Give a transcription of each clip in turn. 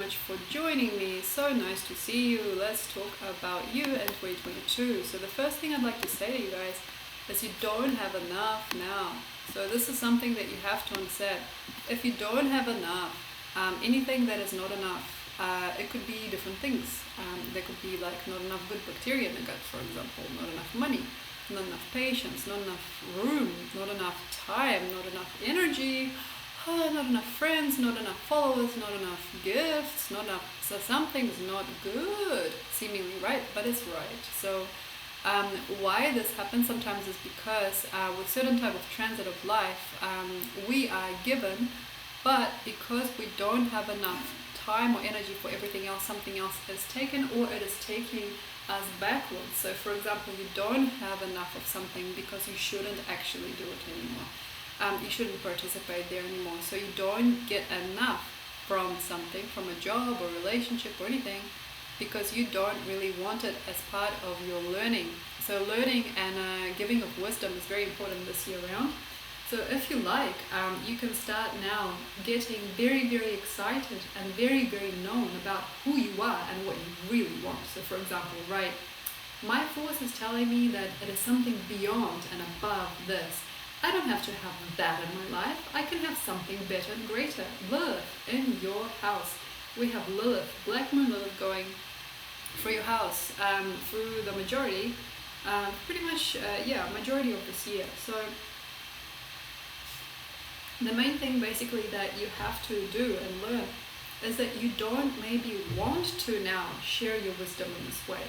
Much for joining me. So nice to see you. Let's talk about you in 2022. So the first thing I'd like to say to you guys is you don't have enough now. So this is something that you have to understand. If you don't have enough, anything that is not enough, it could be different things. There could be like not enough good bacteria in the gut, for example, not enough money, not enough patience, not enough room, not enough time, not enough energy, not enough friends, not enough followers, not enough gifts, not enough. So something's not good, seemingly, right? But it's right. So why this happens sometimes is because with certain type of transit of life, we are given, but because we don't have enough time or energy for everything else, something else is taken, or it is taking us backwards. So for example, you don't have enough of something because you shouldn't actually do it anymore. You shouldn't participate there anymore. So you don't get enough from something, from a job or relationship or anything, because you don't really want it as part of your learning. So learning and giving of wisdom is very important this year round. So if you like, you can start now getting very, very excited and very, very known about who you are and what you really want. So for example, right, my force is telling me that it is something beyond and above this. I don't have to have that in my life. I can have something better and greater. Lilith in your house. We have Lilith, Black Moon Lilith going through your house through the majority, pretty much, majority of this year. So the main thing basically that you have to do and learn is that you don't maybe want to now share your wisdom in this way.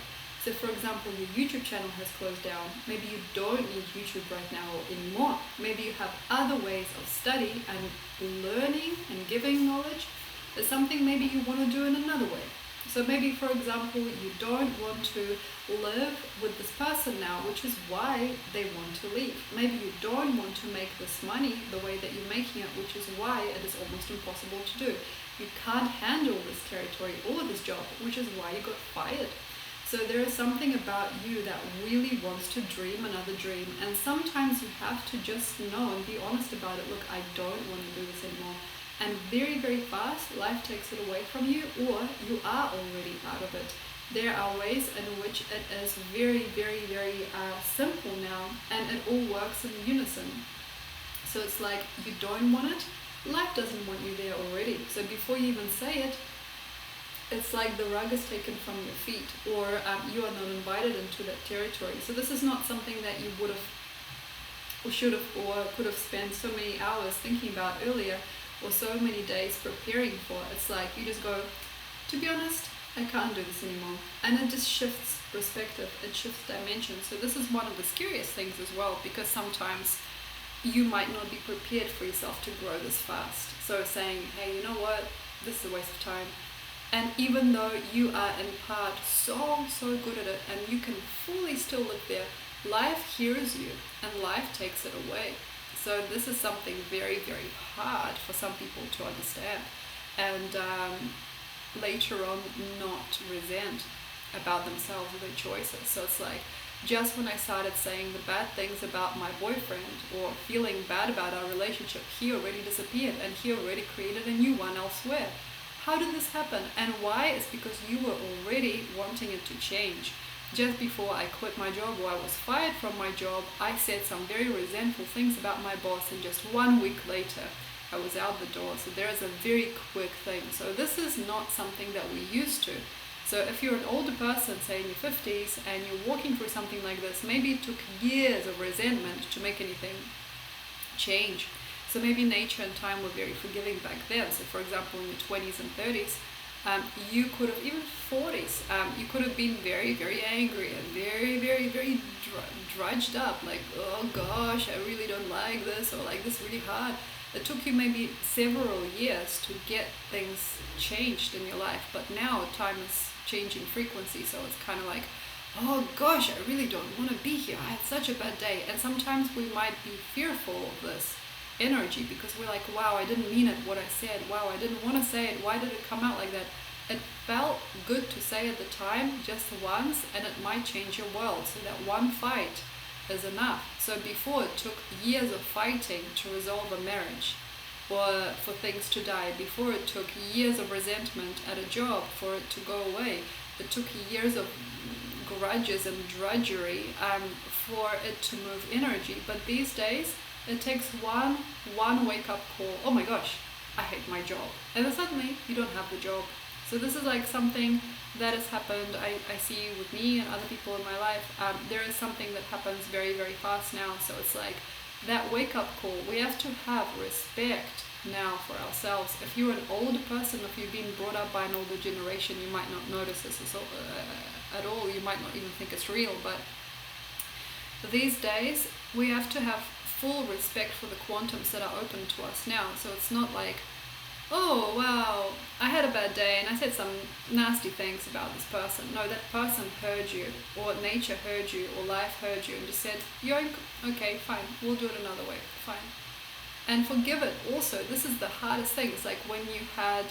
So for example, your YouTube channel has closed down. Maybe you don't need YouTube right now anymore. Maybe you have other ways of study and learning and giving knowledge. There's something maybe you want to do in another way. So maybe, for example, you don't want to live with this person now, which is why they want to leave. Maybe you don't want to make this money the way that you're making it, which is why it is almost impossible to do. You can't handle this territory or this job, which is why you got fired. So there is something about you that really wants to dream another dream, and sometimes you have to just know and be honest about it. Look, I don't want to do this anymore. And very, very fast, life takes it away from you, or you are already out of it. There are ways in which it is very, very, very simple now, and it all works in unison. So it's like you don't want it, life doesn't want you there already. So before you even say it, it's like the rug is taken from your feet, or you are not invited into that territory. So this is not something that you would have, or should have, or could have spent so many hours thinking about earlier, or so many days preparing for. It's like you just go, to be honest, I can't do this anymore. And it just shifts perspective, it shifts dimension. So this is one of the scariest things as well, because sometimes you might not be prepared for yourself to grow this fast. So saying, hey, you know what, this is a waste of time. And even though you are in part so good at it, and you can fully still live there, life hears you and life takes it away. So this is something very, very hard for some people to understand, and later on not resent about themselves or their choices. So it's like, just when I started saying the bad things about my boyfriend or feeling bad about our relationship, he already disappeared and he already created a new one elsewhere. How did this happen and why? It's because you were already wanting it to change. Just before I quit my job, or I was fired from my job, I said some very resentful things about my boss, and just 1 week later I was out the door. So there is a very quick thing. So this is not something that we used to. So if you're an older person, say in your 50s, and you're walking through something like this, maybe it took years of resentment to make anything change. So maybe nature and time were very forgiving back then. So for example, in your 20s and 30s, you could have, even 40s, you could have been very, very angry and very, very, very drudged up. Like, oh gosh, I really don't like this, or like this really hard. It took you maybe several years to get things changed in your life. But now time is changing frequency. So it's kind of like, oh gosh, I really don't want to be here. I had such a bad day. And sometimes we might be fearful of this energy, because we're like, wow, I didn't mean it what I said, wow, I didn't want to say it, why did it come out like that? It felt good to say at the time, just once, and it might change your world. So that one fight is enough. So before, it took years of fighting to resolve a marriage, or for things to die. Before, it took years of resentment at a job for it to go away. It took years of grudges and drudgery for it to move energy. But these days, it takes one wake-up call. Oh my gosh, I hate my job. And then suddenly, you don't have the job. So this is like something that has happened. I see with me and other people in my life. There is something that happens very, very fast now. So it's like that wake-up call. We have to have respect now for ourselves. If you're an older person, if you've been brought up by an older generation, you might not notice this at all. You might not even think it's real. But these days, we have to have full respect for the quantums that are open to us now. So it's not like, oh wow, I had a bad day and I said some nasty things about this person. No, that person heard you, or nature heard you, or life heard you, and just said, yoink, okay, fine, we'll do it another way, fine. And forgive it also. This is the hardest thing. It's like when you had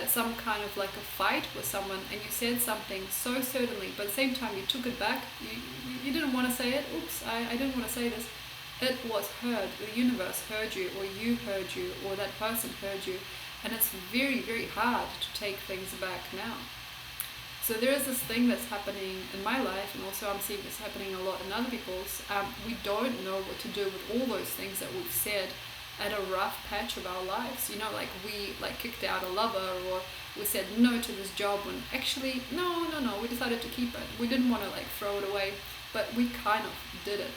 some kind of like a fight with someone and you said something so certainly, but at the same time you took it back, you didn't want to say it, oops, I didn't want to say this. It was heard. The universe heard you, or you heard you, or that person heard you, and it's very, very hard to take things back now. So there is this thing that's happening in my life, and also I'm seeing this happening a lot in other people's. We don't know what to do with all those things that we've said at a rough patch of our lives. You know, like we kicked out a lover, or we said no to this job when actually no, we decided to keep it. We didn't want to throw it away. But we kind of did it,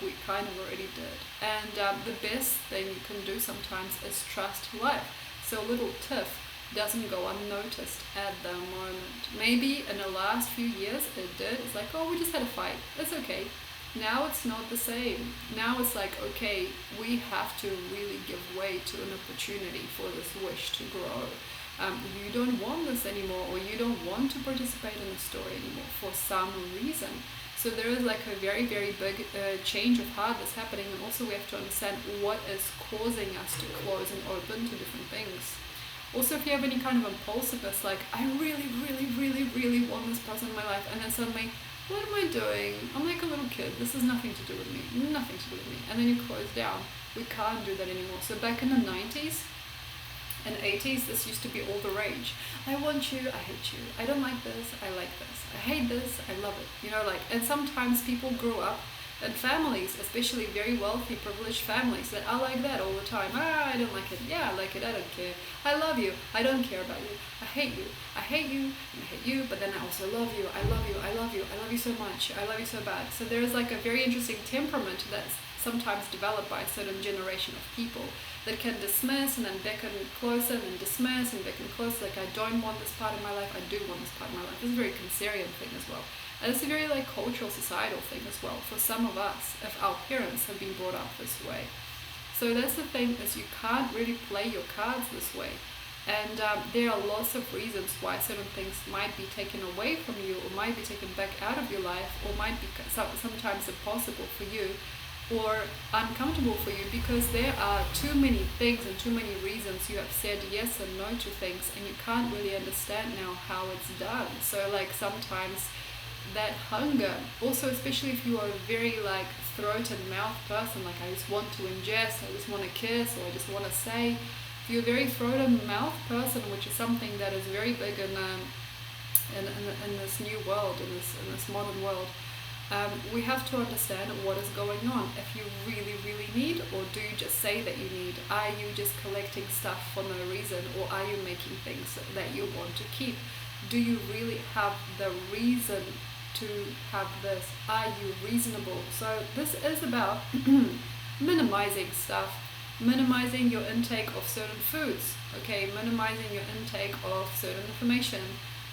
we kind of already did. And the best thing you can do sometimes is trust life. So a little tiff doesn't go unnoticed at the moment. Maybe in the last few years it did. It's like, oh, we just had a fight. It's okay. Now it's not the same. Now it's like, okay, we have to really give way to an opportunity for this wish to grow. You don't want this anymore, or you don't want to participate in the story anymore for some reason. So there is a very, very big change of heart that's happening, and also we have to understand what is causing us to close and open to different things. Also, if you have any kind of impulsiveness, like, I really, really, really, really want this person in my life, and then suddenly, what am I doing? I'm like a little kid. This has nothing to do with me. Nothing to do with me. And then you close down. We can't do that anymore. So back in the 90s, and 80s, this used to be all the rage. I want you, I hate you. I don't like this, I like this. I hate this, I love it. And sometimes people grow up in families, especially very wealthy, privileged families, that are like that all the time. I don't like it. Yeah, I like it, I don't care. I love you, I don't care about you. I hate you, and I hate you, but then I also love you, I love you, I love you, I love you so much, I love you so bad. So there's a very interesting temperament that's sometimes developed by a certain generation of people that can dismiss and then beckon closer, and then dismiss and beckon closer, like, I don't want this part of my life, I do want this part of my life. This is a very Cancerian thing as well. And it's a very cultural, societal thing as well for some of us, if our parents have been brought up this way. So that's the thing, is you can't really play your cards this way. And there are lots of reasons why certain things might be taken away from you, or might be taken back out of your life, or might be sometimes impossible for you, or uncomfortable for you, because there are too many things and too many reasons you have said yes and no to things, and you can't really understand now how it's done. So sometimes that hunger, also especially if you are a very throat and mouth person, I just want to ingest, I just want to kiss, or I just want to say. If you're a very throat and mouth person, which is something that is very big in this new world, in this modern world, we have to understand what is going on. If you really, really need, or do you just say that you need? Are you just collecting stuff for no reason, or are you making things that you want to keep? Do you really have the reason to have this? Are you reasonable? So this is about minimizing stuff, minimizing your intake of certain foods, okay, minimizing your intake of certain information,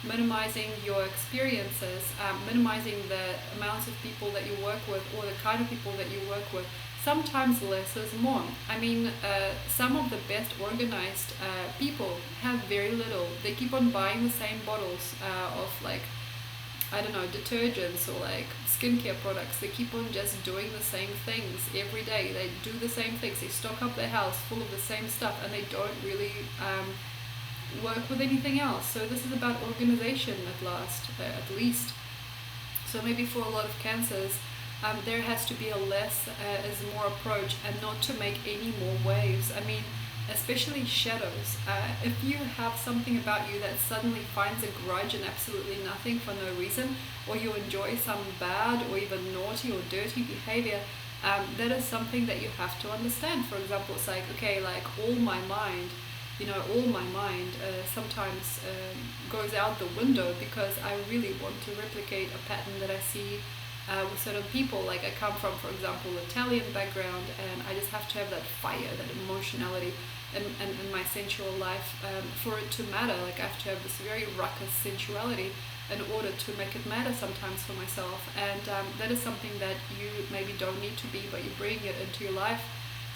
minimizing your experiences, minimizing the amounts of people that you work with, or the kind of people that you work with. Sometimes less is more. I mean, some of the best organized people have very little. They keep on buying the same bottles of detergents or skincare products. They keep on just doing the same things every day. They do the same things. They stock up their house full of the same stuff, and they don't really work with anything else. So this is about organization at least. So maybe for a lot of cancers, there has to be a less is more approach, and not to make any more waves. I mean, especially shadows. If you have something about you that suddenly finds a grudge and absolutely nothing for no reason, or you enjoy some bad or even naughty or dirty behavior, that is something that you have to understand. For example, it's like, okay, like all my mind sometimes goes out the window because I really want to replicate a pattern that I see with certain people. Like I come from, for example, Italian background, and I just have to have that fire, that emotionality in my sensual life for it to matter. Like I have to have this very ruckus sensuality in order to make it matter sometimes for myself. And that is something that you maybe don't need to be, but you bring it into your life.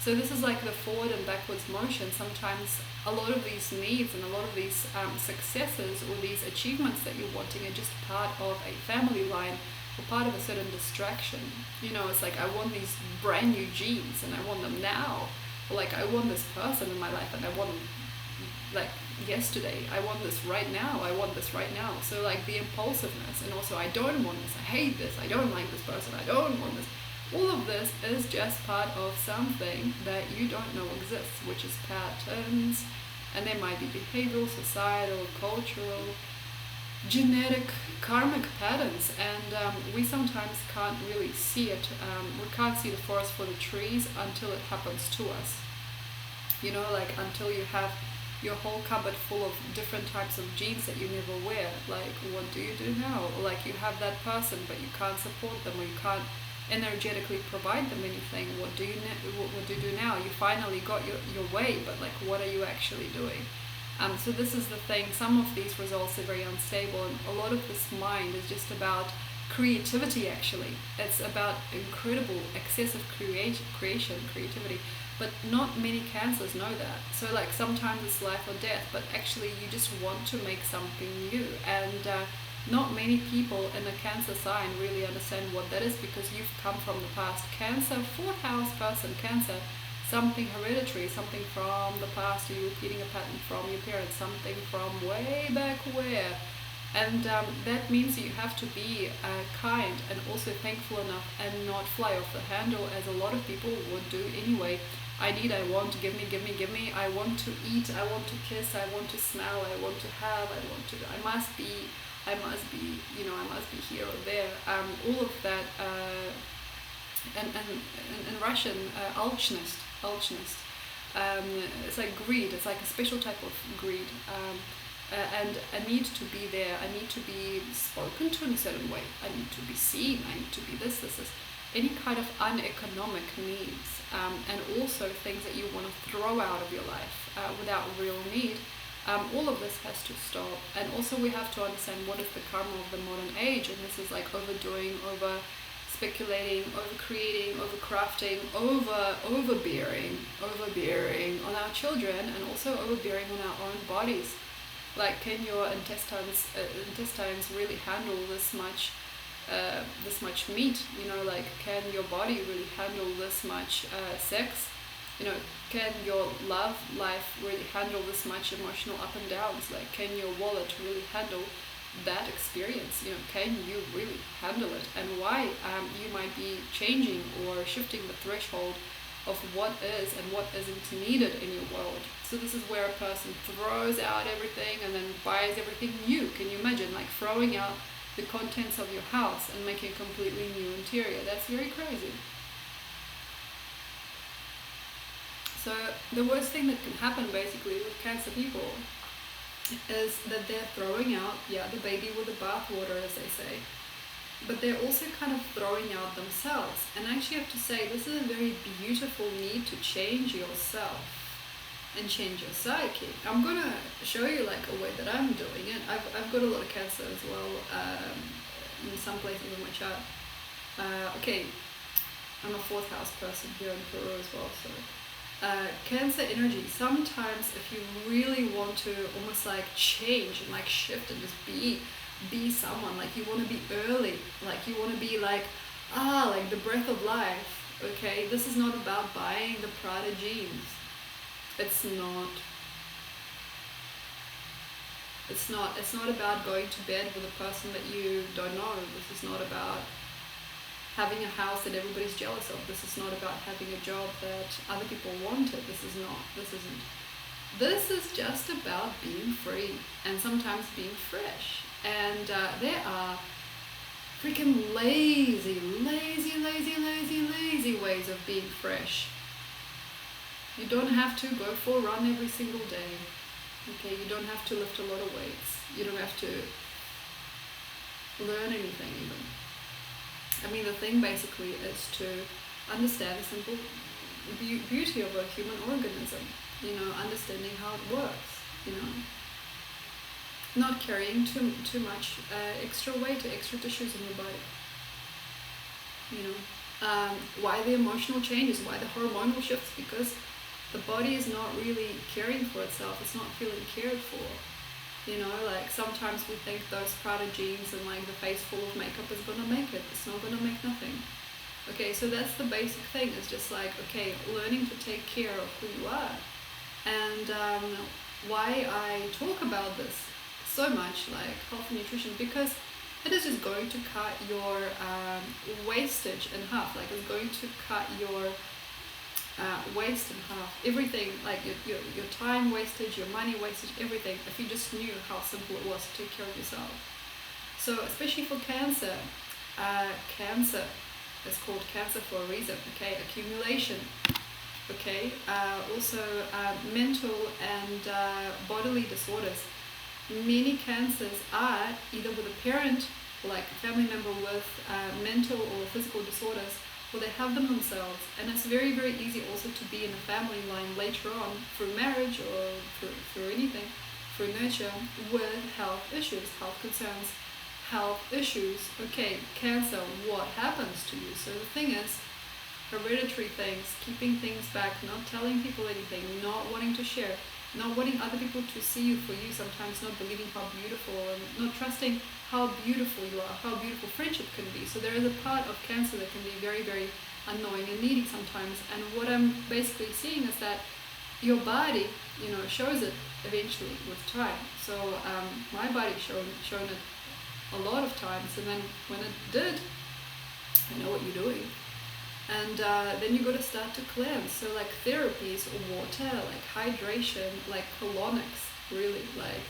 So this is like the forward and backwards motion. Sometimes a lot of these needs and a lot of these successes or these achievements that you're wanting are just part of a family line or part of a certain distraction. You know, it's like I want these brand new jeans and I want them now. Or like I want this person in my life and I want them like yesterday. I want this right now. I want this right now. So like the impulsiveness, and also I don't want this. I hate this. I don't like this person. I don't want this. All of this is just part of something that you don't know exists, which is patterns. And they might be behavioral, societal, cultural, genetic, karmic patterns. And we sometimes can't really see it. We can't see the forest for the trees until it happens to us. You know, like until you have your whole cupboard full of different types of jeans that you never wear. Like, what do you do now? Or like you have that person, but you can't support them, or you can't energetically provide them anything. What do you do now? You finally got your way, but like what are you actually doing? So this is the thing. Some of these results are very unstable, and a lot of this mind is just about creativity. Actually, it's about incredible excessive creativity, but not many cancers know that. So like sometimes it's life or death, but actually you just want to make something new. And not many people in a Cancer sign really understand what that is, because you've come from the past. Cancer, 4th house person, Cancer, something hereditary, something from the past, you're repeating a pattern from your parents, something from way back where. And that means you have to be kind and also thankful enough and not fly off the handle, as a lot of people would do anyway. I want, give me, I want to eat, I want to kiss, I want to smell, I want to have, I must be, I must be here or there. All of that, and in Russian, alchnost. It's like greed. It's like a special type of greed. And I need to be there. I need to be spoken to in a certain way. I need to be seen. I need to be this. Any kind of uneconomic needs, and also things that you want to throw out of your life without real need. All of this has to stop. And also we have to understand what is the karma of the modern age, and this is like overdoing, over speculating, over creating, over crafting, overbearing on our children, and also overbearing on our own bodies. Like, can your intestines really handle this much meat? You know, like, can your body really handle this much sex? You know, can your love life really handle this much emotional up and downs? Like, can your wallet really handle that experience? You know, can you really handle it? And why you might be changing or shifting the threshold of what is and what isn't needed in your world. So this is where a person throws out everything and then buys everything new. Can you imagine, like, throwing out the contents of your house and making a completely new interior? That's very crazy. So the worst thing that can happen basically with Cancer people is that they're throwing out, the baby with the bathwater, as they say, but they're also kind of throwing out themselves. And I actually have to say, this is a very beautiful need to change yourself and change your psyche. I'm gonna show you like a way that I'm doing it. I've got a lot of Cancer as well in some places in my chart. Okay, I'm a 4th house person here in Peru as well, so Cancer energy, sometimes if you really want to almost like change and like shift and just be someone, like you want to be early, like you want to be like the breath of life. Okay, this is not about buying the Prada jeans. It's not about going to bed with a person that you don't know. This is not about having a house that everybody's jealous of. This is not about having a job that other people wanted. This isn't. This is just about being free and sometimes being fresh. And there are freaking lazy ways of being fresh. You don't have to go for a run every single day. Okay, you don't have to lift a lot of weights. You don't have to learn anything even. I mean, the thing basically is to understand the simple beauty of a human organism. You know, understanding how it works. You know, not carrying too much extra weight or extra tissues in your body. You know, why the emotional changes, why the hormonal shifts, because the body is not really caring for itself, it's not feeling cared for. You know, like sometimes we think those Prada jeans and like the face full of makeup is gonna make it. It's not gonna make nothing. Okay, so that's the basic thing. It's just like, okay, learning to take care of who you are. And why I talk about this so much, like health and nutrition, because it is just going to cut your wastage in half. Like it's going to cut your waste in half. Everything, like your time wastage, your money wastage, everything, if you just knew how simple it was to take care of yourself. So especially for cancer, cancer is called cancer for a reason, okay? Accumulation, okay? Also mental and bodily disorders. Many cancers are either with a parent, like a family member with mental or physical disorders, or they have them themselves. And it's very, very easy also to be in a family line later on through marriage or through anything, through nurture, with health issues, health concerns, health issues. Okay, cancer, what happens to you? So the thing is, hereditary things, keeping things back, not telling people anything, not wanting to share, not wanting other people to see you for you, sometimes not believing how beautiful, and not trusting how beautiful you are, how beautiful friendship can be. So there is a part of cancer that can be very, very annoying and needy sometimes. And what I'm basically seeing is that your body, you know, shows it eventually with time. So my body shown it a lot of times, and then when it did, I know what you're doing. And then you got to start to cleanse. So like therapies, water, like hydration, like colonics, really, like,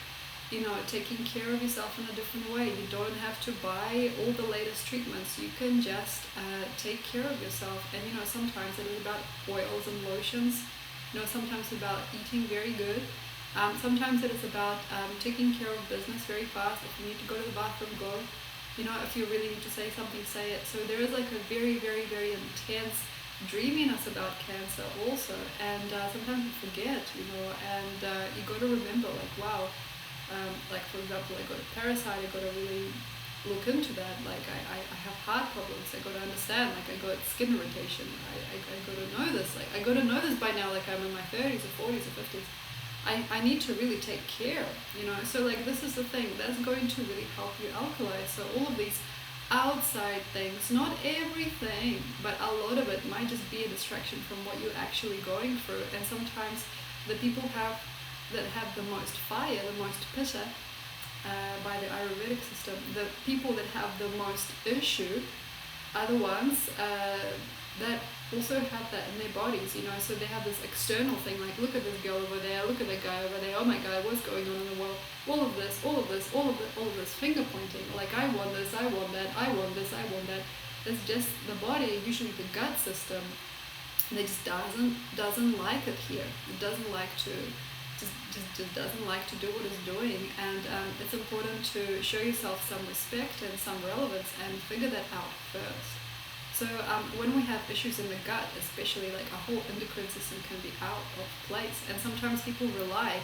you know, taking care of yourself in a different way. You don't have to buy all the latest treatments. You can just take care of yourself. And you know, sometimes it is about oils and lotions. You know, sometimes about eating very good. Sometimes it is about taking care of business very fast. If you need to go to the bathroom, go. You know, if you really need to say something, say it. So there is like a very, very, very intense dreaminess about cancer also. And sometimes you forget, you know, and you got to remember, like, wow, like for example, I got a parasite, I got to really look into that. Like I have heart problems, I got to understand, like I got skin irritation, I got to know this, like I got to know this by now, like I'm in my 30s or 40s or 50s. I need to really take care, you know. So like this is the thing that's going to really help you alkalize. So all of these outside things, not everything, but a lot of it might just be a distraction from what you're actually going through. And sometimes the people that have the most fire, the most pitta, by the Ayurvedic system, the people that have the most issue are the ones that also have that in their bodies, you know. So they have this external thing, like look at this girl over there, look at that guy over there, oh my god, what's going on in the world, all of this, all of this finger pointing, like I want this, I want that, I want this, I want that. It's just the body, usually the gut system, that just doesn't like it here. It doesn't like to just doesn't like to do what it's doing. And it's important to show yourself some respect and some relevance and figure that out first. So when we have issues in the gut, especially, like our whole endocrine system can be out of place. And sometimes people rely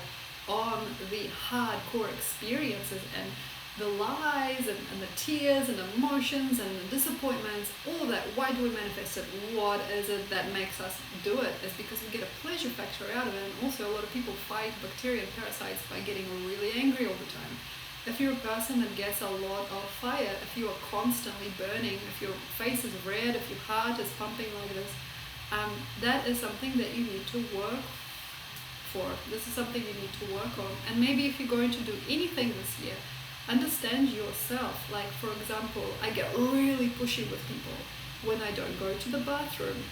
on the hardcore experiences and the lies and the tears and emotions and the disappointments, all of that. Why do we manifest it? What is it that makes us do it? It's because we get a pleasure factor out of it. And also a lot of people fight bacteria and parasites by getting really angry all the time. If you're a person that gets a lot of fire, if you are constantly burning, if your face is red, if your heart is pumping like this, that is something that you need to work for. This is something you need to work on. And maybe if you're going to do anything this year, understand yourself. Like for example, I get really pushy with people when I don't go to the bathroom.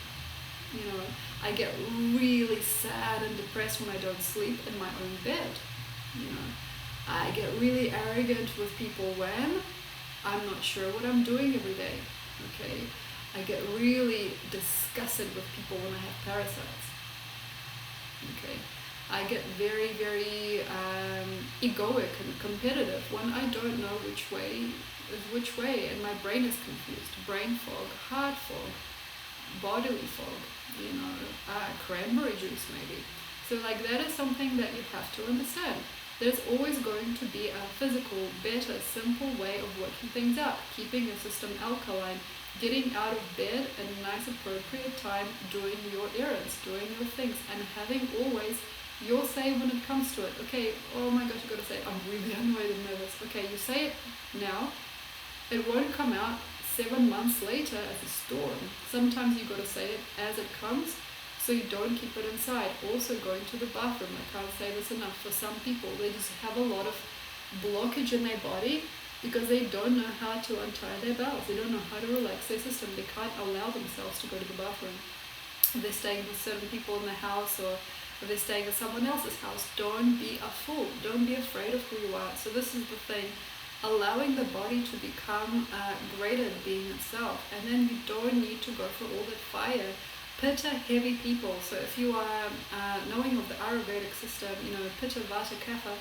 You know, I get really sad and depressed when I don't sleep in my own bed. You know, I get really arrogant with people when I'm not sure what I'm doing every day. Okay, I get really disgusted with people when I have parasites. Okay, I get very, very egoic and competitive when I don't know which way is which way, and my brain is confused. Brain fog, heart fog, bodily fog, cranberry juice maybe. So like that is something that you have to understand. There's always going to be a physical, better, simple way of working things out, keeping your system alkaline, getting out of bed at a nice appropriate time, doing your errands, doing your things, and having always your say when it comes to it. Okay, oh my gosh, you gotta say it. I'm really annoyed and nervous. Okay, you say it now. It won't come out 7 months later as a storm. Sometimes you gotta say it as it comes, so you don't keep it inside. Also, going to the bathroom, I can't say this enough. For some people, they just have a lot of blockage in their body because they don't know how to untie their bowels. They don't know how to relax their system. They can't allow themselves to go to the bathroom. If they're staying with certain people in the house, or if they're staying at someone else's house, don't be a fool. Don't be afraid of who you are. So this is the thing. Allowing the body to become greater at being itself. And then you don't need to go for all that fire. Pitta heavy people. So if you are knowing of the Ayurvedic system, Pitta, Vata, Kapha,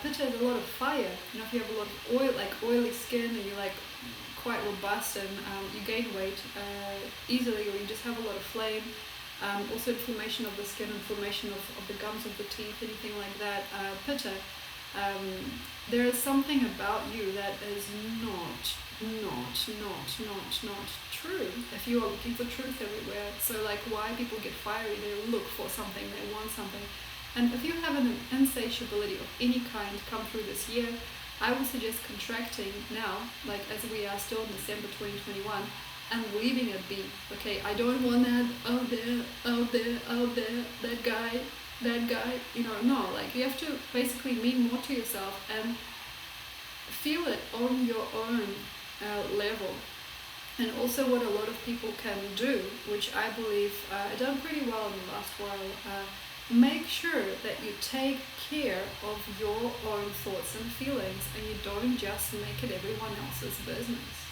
Pitta is a lot of fire. If you have a lot of oil, like oily skin, and you're like quite robust, and you gain weight easily, or you just have a lot of flame. Also inflammation of the skin, inflammation of the gums of the teeth, anything like that. Pitta. There is something about you that is not true. If you are looking for truth everywhere, so like why people get fiery, they look for something, they want something. And if you have an insatiability of any kind come through this year, I would suggest contracting now, like as we are still in December 2021, and leaving it be. Okay, I don't want that out there, that guy, no, like you have to basically mean more to yourself and feel it on your own level. And also what a lot of people can do, which I believe I've done pretty well in the last while, make sure that you take care of your own thoughts and feelings, and you don't just make it everyone else's business.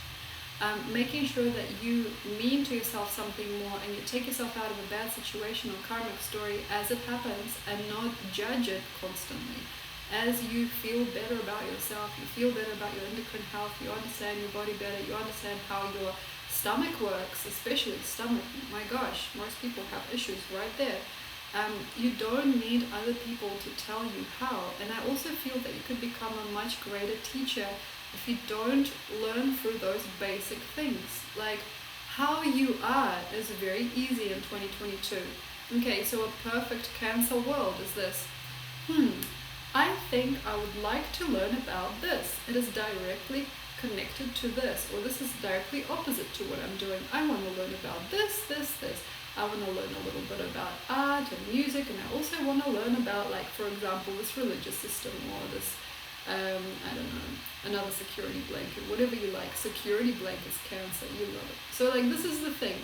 Making sure that you mean to yourself something more, and you take yourself out of a bad situation or karmic story as it happens, and not judge it constantly. As you feel better about yourself, you feel better about your endocrine health, you understand your body better, you understand how your stomach works, especially stomach. My gosh, most people have issues right there. You don't need other people to tell you how. And I also feel that you could become a much greater teacher if you don't learn through those basic things. Like how you are is very easy in 2022. Okay, so a perfect Cancer world is this. I think I would like to learn about this. It is directly connected to this, or this is directly opposite to what I'm doing. I want to learn about this. I want to learn a little bit about art and music, and I also want to learn about, like, for example, this religious system, or this, I don't know, another security blanket, whatever you like. Security blankets, Cancer, you love it. So, like, this is the thing.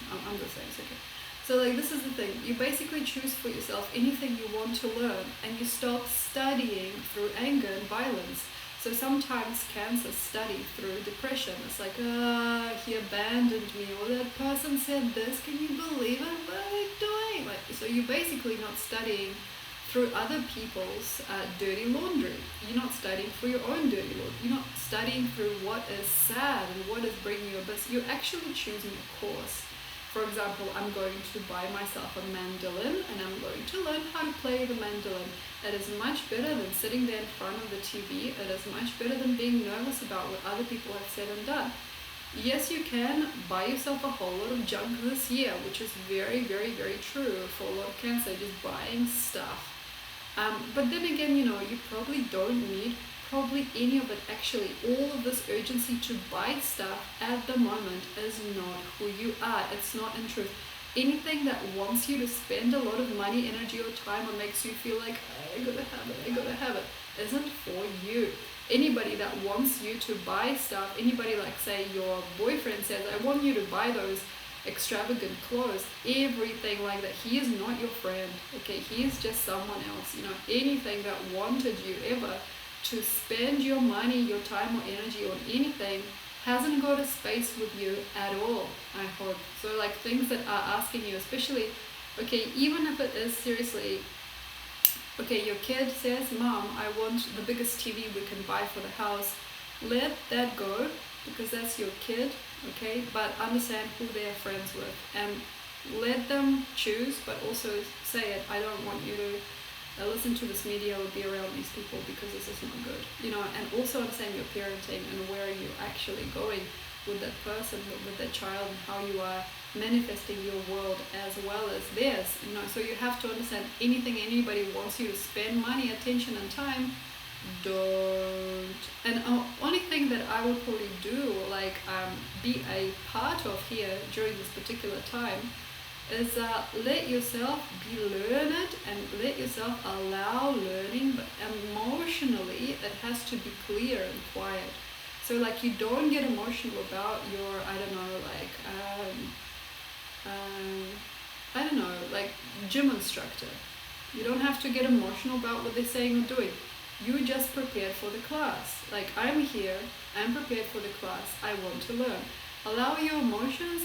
I'm just saying it's okay. So, like, this is the thing. You basically choose for yourself anything you want to learn, and you stop studying through anger and violence. So sometimes Cancer study through depression. It's like, he abandoned me, or that person said this, can you believe it? What are they doing? Like, so you're basically not studying through other people's dirty laundry. You're not studying for your own dirty laundry. You're not studying through what is sad and what is bringing you a bit. You're actually choosing a course. For example, I'm going to buy myself a mandolin, and I'm going to learn how to play the mandolin. It is much better than sitting there in front of the TV. It is much better than being nervous about what other people have said and done. Yes, you can buy yourself a whole lot of junk this year, which is very, very, very true for a lot of Cancer, just buying stuff. But then again, you probably don't need any of it. Actually, all of this urgency to buy stuff at the moment is not who you are. It's not in truth. Anything that wants you to spend a lot of money, energy, or time, or makes you feel like, I gotta have it, isn't for you. Anybody that wants you to buy stuff, anybody, like say your boyfriend says, I want you to buy those extravagant clothes, everything like that. He is not your friend, okay? He is just someone else. Anything that wanted you ever to spend your money, your time or energy on anything hasn't got a space with you at all, I hope. So like things that are asking you, especially, okay, even if it is seriously, okay, your kid says, Mom, I want the biggest TV we can buy for the house. Let that go, because that's your kid, okay? But understand who they're friends with and let them choose, but also say it. I don't want you to listen to this media or be around these people because this is not good, and also understand your parenting and where you're actually going with that person, with that child, and how you are manifesting your world as well as theirs. So you have to understand, anything anybody wants you to spend money, attention and time, don't. And only thing that I would probably do, like be a part of here during this particular time, is let yourself be learned and let yourself allow learning, but emotionally it has to be clear and quiet. So like you don't get emotional about your, like gym instructor. You don't have to get emotional about what they're saying or doing. You just prepared for the class. Like, I'm here, I'm prepared for the class, I want to learn. Allow your emotions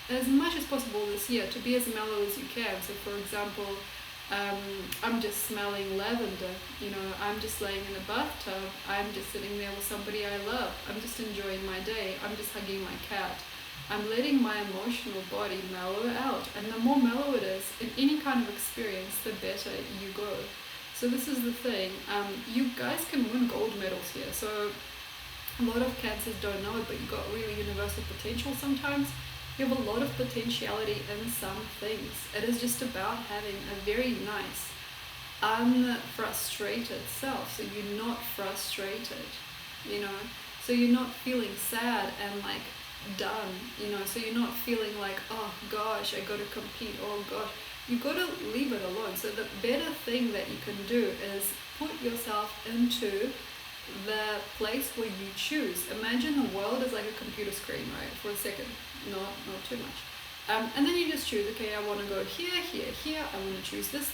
as much as possible this year to be as mellow as you can. So for example, I'm just smelling lavender, I'm just laying in a bathtub, I'm just sitting there with somebody I love, I'm just enjoying my day, I'm just hugging my cat. I'm letting my emotional body mellow out, and the more mellow it is in any kind of experience, the better you go. So this is the thing, you guys can win gold medals here. So a lot of cancers don't know it, but you've got really universal potential sometimes. You have a lot of potentiality in some things. It is just about having a very nice, unfrustrated self. So you're not frustrated, so you're not feeling sad and like done, so you're not feeling like, oh gosh, I gotta compete, oh gosh. You gotta leave it alone. So the better thing that you can do is put yourself into the place where you choose. Imagine the world is like a computer screen, right? For a second, not too much. And then you just choose, okay, I want to go here, here, here. I want to choose this.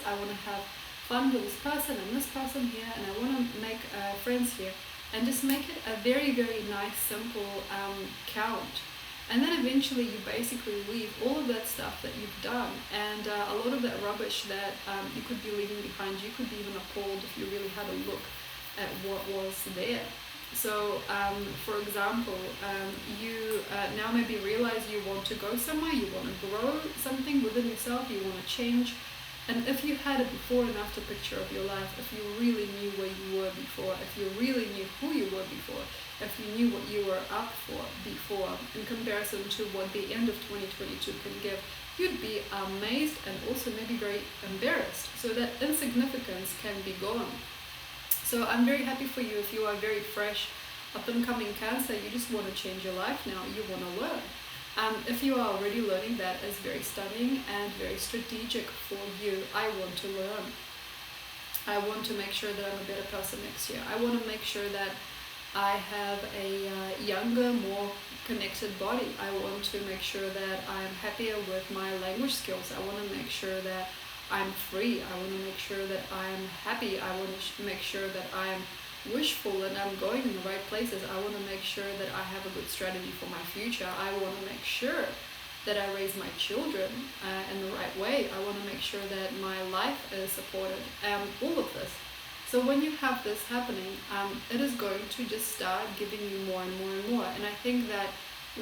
I want to have fun with this person and this person here, and I want to make friends here. And just make it a very, very nice, simple count. And then eventually you basically leave all of that stuff that you've done, and a lot of that rubbish that you could be leaving behind. You could be even appalled if you really had a look at what was there. So for example, you now maybe realize you want to go somewhere, you want to grow something within yourself, you want to change. And if you had a before and after picture of your life, if you really knew where you were before, if you really knew who you were before, if you knew what you were up for before, in comparison to what the end of 2022 can give, you'd be amazed and also maybe very embarrassed. So that insignificance can be gone. So I'm very happy for you if you are very fresh, up and coming Cancer. You just want to change your life now, you want to learn. If you are already learning, that is very stunning and very strategic for you. I want to learn. I want to make sure that I'm a better person next year. I want to make sure that I have a younger, more connected body. I want to make sure that I'm happier with my language skills. I want to make sure that I'm free. I want to make sure that I'm happy. I want to make sure that I'm wishful and I'm going in the right places. I want to make sure that I have a good strategy for my future. I want to make sure that I raise my children in the right way. I want to make sure that my life is supported. All of this. So when you have this happening, it is going to just start giving you more and more and more. And I think that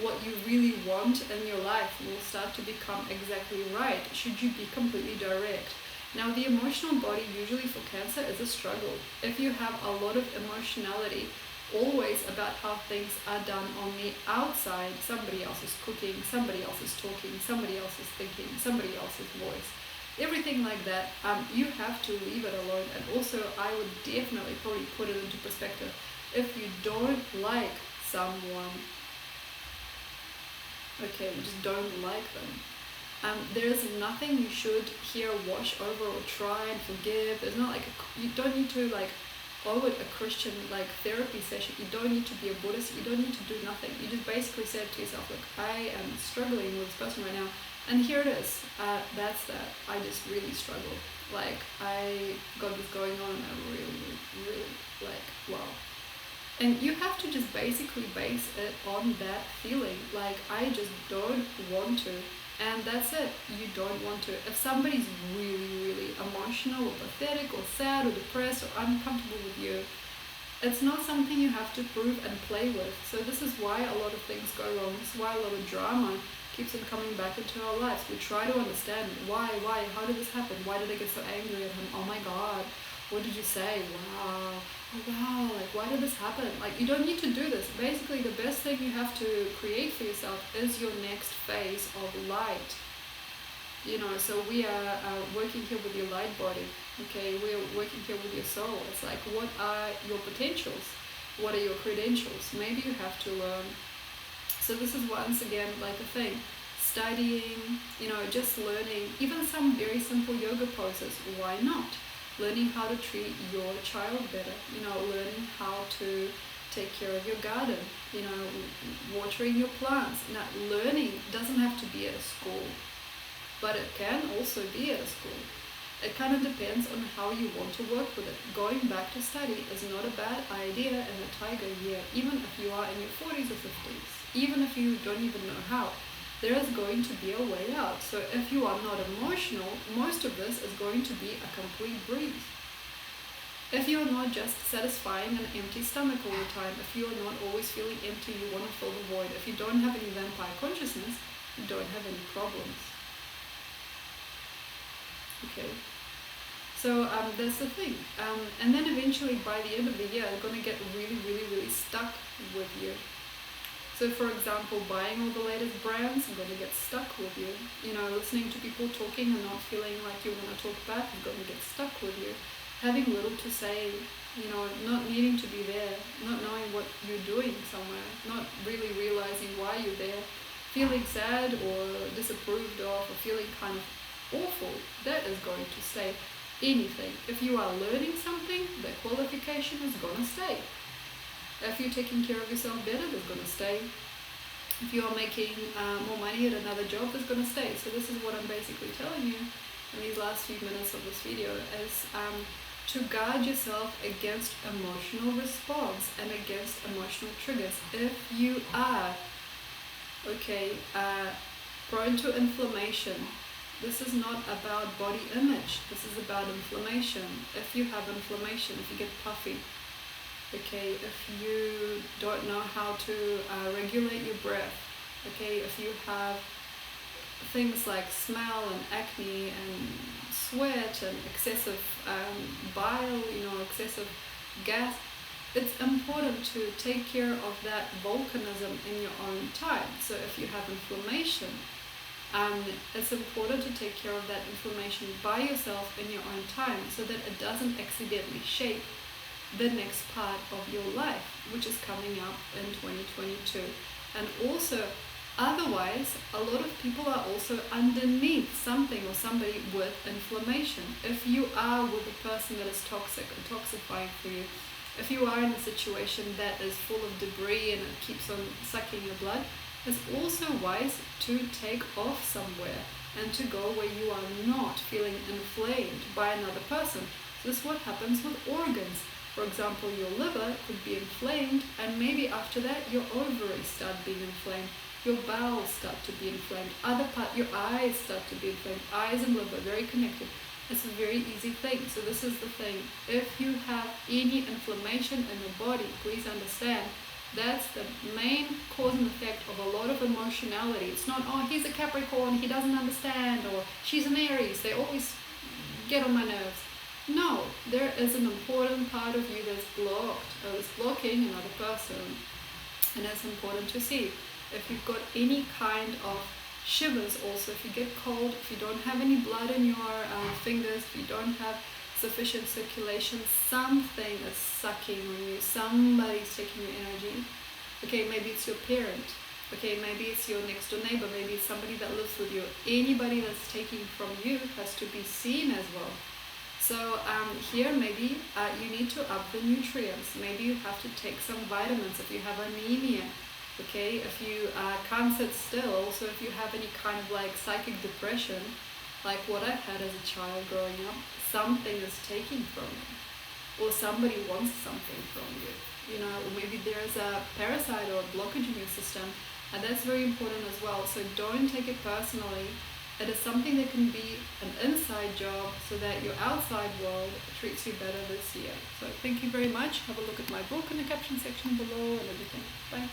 what you really want in your life will start to become exactly right, should you be completely direct. Now, the emotional body usually for Cancer is a struggle. If you have a lot of emotionality, always about how things are done on the outside, somebody else is cooking, somebody else is talking, somebody else is thinking, somebody else's voice, everything like that, you have to leave it alone. And also, I would definitely probably put it into perspective. If you don't like someone, okay, you just don't like them, there is nothing you should here wash over or try and forgive. There's not like you don't need to like forward a Christian like therapy session. You don't need to be a Buddhist, you don't need to do nothing. You just basically said to yourself, look, I am struggling with this person right now, and here it is. That's that. I just really struggle. Like, I got this going on, and I'm really like, wow. And you have to just basically base it on that feeling. Like, I just don't want to. And that's it. You don't want to. If somebody's really emotional or pathetic or sad or depressed or uncomfortable with you, it's not something you have to prove and play with. So this is why a lot of things go wrong. This is why a lot of drama keeps on coming back into our lives. We try to understand why, how did this happen? Why did I get so angry at him? Oh my God, what did you say? Wow, oh wow, like why did this happen? Like, you don't need to do this. Basically, the best thing you have to create for yourself is your next phase of light. You know, so we are working here with your light body, okay? We are working here with your soul. It's like, what are your potentials? What are your credentials? Maybe you have to learn. So this is once again like a thing. Studying, you know, just learning, even some very simple yoga poses. Why not? Learning how to treat your child better. You know, learning how to take care of your garden. You know, watering your plants. Now, learning doesn't have to be at a school, but it can also be at a school. It kind of depends on how you want to work with it. Going back to study is not a bad idea in a tiger year, even if you are in your 40s or 50s, even if you don't even know how. There is going to be a way out. So if you are not emotional, most of this is going to be a complete breeze. If you're not just satisfying an empty stomach all the time, if you're not always feeling empty, you want to fill the void, if you don't have any vampire consciousness, you don't have any problems. Okay, so that's the thing. And then eventually by the end of the year, they're going to get really stuck with you. So for example, buying all the latest brands, I'm going to get stuck with you. You know, listening to people talking and not feeling like you want to talk back is going to get stuck with you. Having little to say, you know, not needing to be there, not knowing what you're doing somewhere, not really realizing why you're there, feeling sad or disapproved of, or feeling kind of awful, that is going to stay. Anything. If you are learning something, the qualification is going to stay. If you're taking care of yourself better, that's going to stay. If you are making more money at another job, that's going to stay. So this is what I'm basically telling you in these last few minutes of this video, is to guard yourself against emotional response and against emotional triggers. If you are prone to inflammation, this is not about body image, this is about inflammation. If you have inflammation, if you get puffy, okay, if you don't know how to regulate your breath, okay, if you have things like smell and acne and sweat and excessive bile, you know, excessive gas, it's important to take care of that volcanism in your own time. So if you have inflammation, it's important to take care of that inflammation by yourself in your own time, so that it doesn't accidentally shape the next part of your life, which is coming up in 2022. And also, otherwise, a lot of people are also underneath something or somebody with inflammation. If you are with a person that is toxic or toxifying for you, if you are in a situation that is full of debris and it keeps on sucking your blood, it's also wise to take off somewhere and to go where you are not feeling inflamed by another person. So this is what happens with organs. For example, your liver could be inflamed, and maybe after that your ovaries start being inflamed, your bowels start to be inflamed, your eyes start to be inflamed. Eyes and liver, very connected. It's a very easy thing. So this is the thing. If you have any inflammation in your body, please understand that's the main cause and effect of a lot of emotionality. It's not, oh, he's a Capricorn, he doesn't understand, or she's an Aries, they always get on my nerves. No, there is an important part of you that's blocked, or is blocking another person. And it's important to see. If you've got any kind of shivers also, if you get cold, if you don't have any blood in your fingers, if you don't have sufficient circulation, something is sucking on you, somebody's taking your energy. Okay, maybe it's your parent, okay, maybe it's your next door neighbor, maybe it's somebody that lives with you. Anybody that's taking from you has to be seen as well. So here maybe you need to up the nutrients. Maybe you have to take some vitamins if you have anemia. Okay, if you can't sit still, so if you have any kind of like psychic depression, like what I've had as a child growing up, something is taking from you, or somebody wants something from you. You know, or maybe there's a parasite or a blockage in your system, and that's very important as well. So don't take it personally. It is something that can be an inside job so that your outside world treats you better this year. So thank you very much. Have a look at my book in the caption section below and everything. Bye.